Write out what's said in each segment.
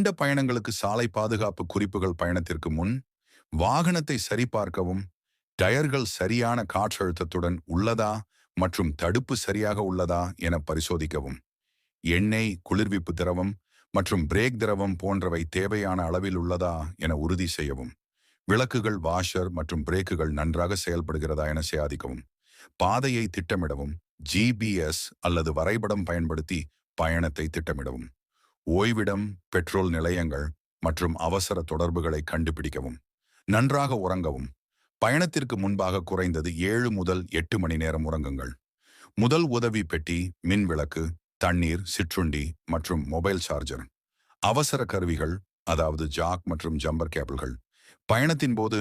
நீண்ட பயணங்களுக்கு சாலை பாதுகாப்பு குறிப்புகள் பயணத்திற்கு முன் வாகனத்தை சரிபார்க்கவும், டயர்கள் சரியான காற்றழுத்தத்துடன் உள்ளதா மற்றும் தடுப்பு சரியாக உள்ளதா என பரிசோதிக்கவும். எண்ணெய், குளிர்விப்பு திரவம் மற்றும் பிரேக் திரவம் போன்றவை தேவையான அளவில் உள்ளதா என உறுதி செய்யவும். விளக்குகள், வாஷர் மற்றும் பிரேக்குகள் நன்றாக செயல்படுகிறதா என சேதிக்கவும். பாதையை திட்டமிடவும். ஜிபிஎஸ் அல்லது வரைபடம் பயன்படுத்தி பயணத்தை திட்டமிடவும். ஓய்விடம், பெட்ரோல் நிலையங்கள் மற்றும் அவசர தொடர்புகளை கண்டுபிடிக்கவும். நன்றாக உறங்கவும். பயணத்திற்கு முன்பாக குறைந்தது 7 முதல் 8 மணி நேரம் உறங்குங்கள். முதல் உதவி பெட்டி, மின் விளக்கு, தண்ணீர், சிற்றுண்டி மற்றும் மொபைல் சார்ஜர். அவசர கருவிகள், அதாவது ஜாக் மற்றும் ஜம்பர் கேபிள்கள். பயணத்தின் போது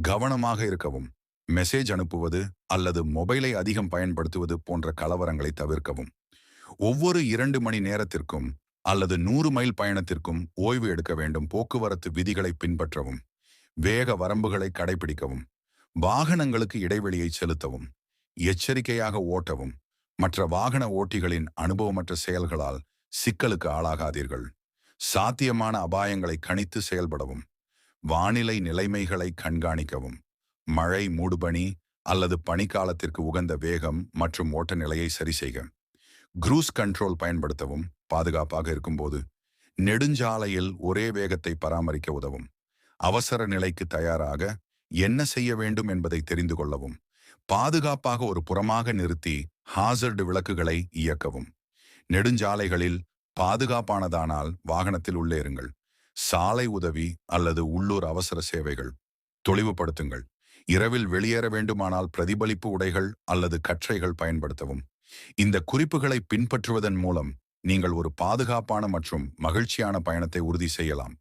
கவனமாக இருக்கவும். மெசேஜ் அனுப்புவது அல்லது மொபைலை அதிகம் பயன்படுத்துவது போன்ற கலவரங்களை தவிர்க்கவும். ஒவ்வொரு 2 மணி நேரத்திற்கும் அல்லது 100 மைல் பயணத்திற்கும் ஓய்வு எடுக்க வேண்டும். போக்குவரத்து விதிகளை பின்பற்றவும். வேக வரம்புகளை கடைபிடிக்கவும். வாகனங்களுக்கு இடைவெளியை செலுத்தவும். எச்சரிக்கையாக ஓட்டவும். மற்ற வாகன ஓட்டிகளின் அனுபவமற்ற செயல்களால் சிக்கலுக்கு ஆளாகாதீர்கள். சாத்தியமான அபாயங்களை கணித்து செயல்படவும். வானிலை நிலைமைகளை கண்காணிக்கவும். மழை, மூடுபனி அல்லது பனிக்காலத்திற்கு உகந்த வேகம் மற்றும் ஓட்ட நிலையை சரிசெய்க. க்ரூஸ் கண்ட்ரோல் பயன்படுத்தவும். பாதுகாப்பாக இருக்கும்போது நெடுஞ்சாலையில் ஒரே வேகத்தை பராமரிக்க உதவும். அவசர நிலைக்கு தயாராக என்ன செய்ய வேண்டும் என்பதை தெரிந்து கொள்ளவும். பாதுகாப்பாக ஒரு புறமாக நிறுத்தி ஹாசர்டு விளக்குகளை இயக்கவும். நெடுஞ்சாலைகளில் பாதுகாப்பானதானால் வாகனத்தில் உள்ளேறுங்கள். சாலை உதவி அல்லது உள்ளூர் அவசர சேவைகள். தெளிவுபடுத்துங்கள். இரவில் வெளியேற வேண்டுமானால் பிரதிபலிப்பு உடைகள் அல்லது கற்றைகள் பயன்படுத்தவும். இந்த குறிப்புகளை பின்பற்றுவதன் மூலம் நீங்கள் ஒரு பாதுகாப்பான மற்றும் மகிழ்ச்சியான பயணத்தை உறுதி செய்யலாம்.